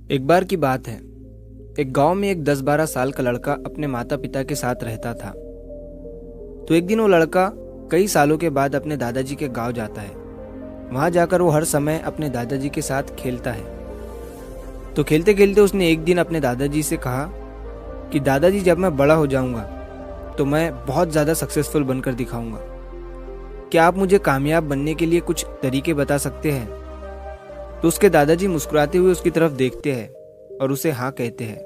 एक बार की बात है। एक गांव में एक 10-12 साल का लड़का अपने माता पिता के साथ रहता था। तो एक दिन वो लड़का कई सालों के बाद अपने दादाजी के गांव जाता है। वहां जाकर वो हर समय अपने दादाजी के साथ खेलता है। तो खेलते खेलते उसने एक दिन अपने दादाजी से कहा कि दादाजी, जब मैं बड़ा हो जाऊंगा तो मैं बहुत ज़्यादा सक्सेसफुल बनकर दिखाऊंगा। क्या आप मुझे कामयाब बनने के लिए कुछ तरीके बता सकते हैं? तो उसके दादाजी मुस्कुराते हुए उसकी तरफ देखते हैं और उसे हाँ कहते हैं।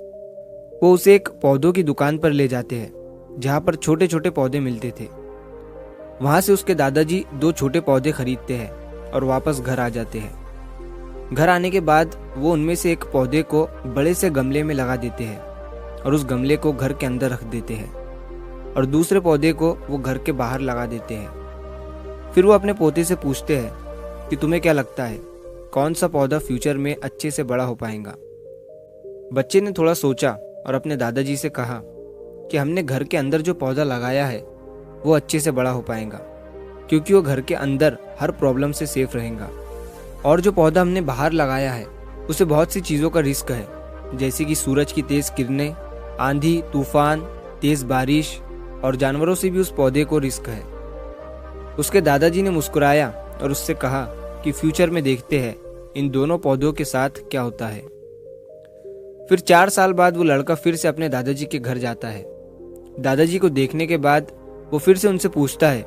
वो उसे एक पौधों की दुकान पर ले जाते हैं जहाँ पर छोटे छोटे पौधे मिलते थे। वहाँ से उसके दादाजी 2 छोटे पौधे खरीदते हैं और वापस घर आ जाते हैं। घर आने के बाद वो उनमें से एक पौधे को बड़े से गमले में लगा देते हैं और उस गमले को घर के अंदर रख देते हैं और दूसरे पौधे को वो घर के बाहर लगा देते हैं। फिर वो अपने पोते से पूछते हैं कि तुम्हें क्या लगता है, कौन सा पौधा फ्यूचर में अच्छे से बड़ा हो पाएगा? बच्चे ने थोड़ा सोचा और अपने दादाजी से कहा कि हमने घर के अंदर जो पौधा लगाया है वो अच्छे से बड़ा हो पाएगा, क्योंकि वो घर के अंदर हर प्रॉब्लम से सेफ रहेगा। और जो पौधा हमने बाहर लगाया है उसे बहुत सी चीज़ों का रिस्क है, जैसे कि सूरज की तेज किरणें, आंधी तूफान, तेज बारिश और जानवरों से भी उस पौधे को रिस्क है। उसके दादाजी ने मुस्कुराया और उससे कहा कि फ्यूचर में देखते हैं इन दोनों पौधों के साथ क्या होता है। फिर 4 साल बाद वो लड़का फिर से अपने दादाजी के घर जाता है। दादाजी को देखने के बाद वो फिर से उनसे पूछता है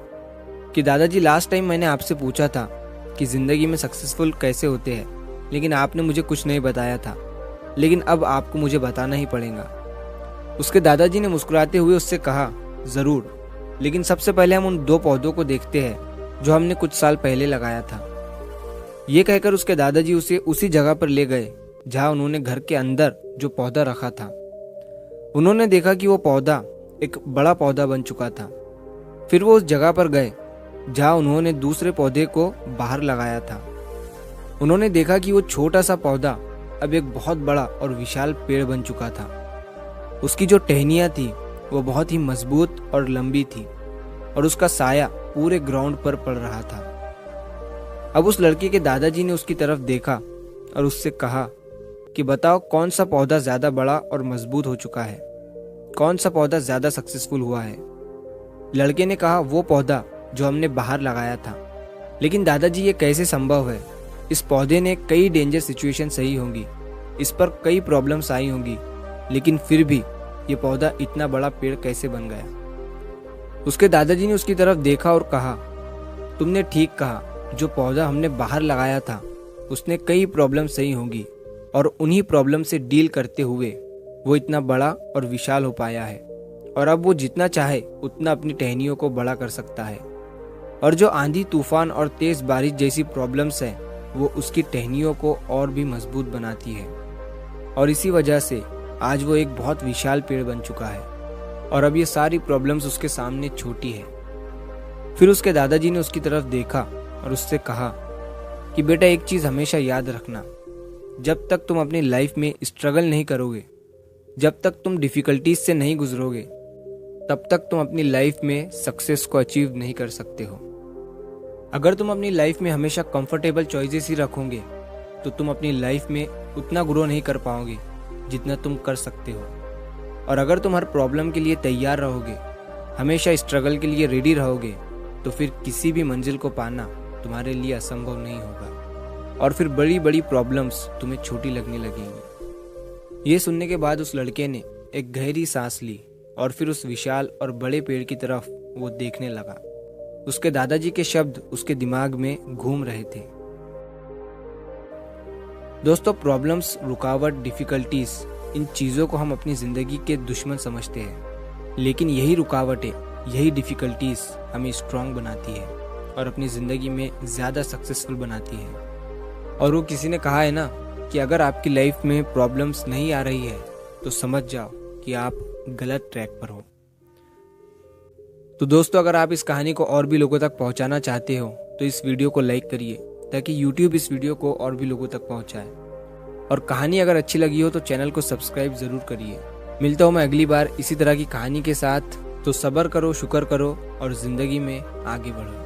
कि दादाजी, लास्ट टाइम मैंने आपसे पूछा था कि ज़िंदगी में सक्सेसफुल कैसे होते हैं, लेकिन आपने मुझे कुछ नहीं बताया था, लेकिन अब आपको मुझे बताना ही पड़ेगा। उसके दादाजी ने मुस्कुराते हुए उससे कहा, ज़रूर, लेकिन सबसे पहले हम उन 2 पौधों को देखते हैं जो हमने कुछ साल पहले लगाया था। ये कहकर उसके दादाजी उसे उसी जगह पर ले गए जहाँ उन्होंने घर के अंदर जो पौधा रखा था। उन्होंने देखा कि वो पौधा एक बड़ा पौधा बन चुका था। फिर वो उस जगह पर गए जहाँ उन्होंने दूसरे पौधे को बाहर लगाया था। उन्होंने देखा कि वो छोटा सा पौधा अब एक बहुत बड़ा और विशाल पेड़ बन चुका था। उसकी जो टहनियाँ थी वो बहुत ही मजबूत और लंबी थी और उसका साया पूरे ग्राउंड पर पड़ रहा था। अब उस लड़के के दादाजी ने उसकी तरफ देखा और उससे कहा कि बताओ, कौन सा पौधा ज़्यादा बड़ा और मजबूत हो चुका है, कौन सा पौधा ज़्यादा सक्सेसफुल हुआ है? लड़के ने कहा, वो पौधा जो हमने बाहर लगाया था। लेकिन दादाजी, ये कैसे संभव है? इस पौधे ने कई डेंजर सिचुएशन सही होंगी, इस पर कई प्रॉब्लम्स आई होंगी, लेकिन फिर भी ये पौधा इतना बड़ा पेड़ कैसे बन गया? उसके दादाजी ने उसकी तरफ देखा और कहा, तुमने ठीक कहा, जो पौधा हमने बाहर लगाया था उसने कई प्रॉब्लम सही होंगी और उन्हीं प्रॉब्लम से डील करते हुए वो इतना बड़ा और विशाल हो पाया है और अब वो जितना चाहे उतना अपनी टहनियों को बड़ा कर सकता है। और जो आंधी तूफान और तेज बारिश जैसी प्रॉब्लम्स हैं वो उसकी टहनियों को और भी मजबूत बनाती है और इसी वजह से आज वो एक बहुत विशाल पेड़ बन चुका है और अब ये सारी प्रॉब्लम्स उसके सामने छोटी है। फिर उसके दादाजी ने उसकी तरफ देखा और उससे कहा कि बेटा, एक चीज़ हमेशा याद रखना, जब तक तुम अपनी लाइफ में स्ट्रगल नहीं करोगे, जब तक तुम डिफ़िकल्टीज से नहीं गुजरोगे, तब तक तुम अपनी लाइफ में सक्सेस को अचीव नहीं कर सकते हो। अगर तुम अपनी लाइफ में हमेशा कंफर्टेबल चॉइसेस ही रखोगे तो तुम अपनी लाइफ में उतना ग्रो नहीं कर पाओगे जितना तुम कर सकते हो। और अगर तुम हर प्रॉब्लम के लिए तैयार रहोगे, हमेशा स्ट्रगल के लिए रेडी रहोगे, तो फिर किसी भी मंजिल को पाना तुम्हारे लिए असंभव नहीं होगा और फिर बड़ी बड़ी प्रॉब्लम्स तुम्हें छोटी लगने लगेंगी। ये सुनने के बाद उस लड़के ने एक गहरी सांस ली और फिर उस विशाल और बड़े पेड़ की तरफ वो देखने लगा। उसके दादाजी के शब्द उसके दिमाग में घूम रहे थे। दोस्तों, प्रॉब्लम्स, रुकावट, डिफिकल्टीज, इन चीज़ों को हम अपनी ज़िंदगी के दुश्मन समझते हैं, लेकिन यही रुकावटें, यही डिफिकल्टीज हमें स्ट्रांग बनाती है और अपनी ज़िंदगी में ज़्यादा सक्सेसफुल बनाती है। और वो किसी ने कहा है ना कि अगर आपकी लाइफ में प्रॉब्लम्स नहीं आ रही है तो समझ जाओ कि आप गलत ट्रैक पर हो। तो दोस्तों, अगर आप इस कहानी को और भी लोगों तक पहुंचाना चाहते हो तो इस वीडियो को लाइक करिए ताकि YouTube इस वीडियो को और भी लोगों तक पहुंचाए। और कहानी अगर अच्छी लगी हो तो चैनल को सब्सक्राइब ज़रूर करिए। मिलता हूँ मैं अगली बार इसी तरह की कहानी के साथ। तो सब्र करो, शुक्र करो और ज़िंदगी में आगे बढ़ो।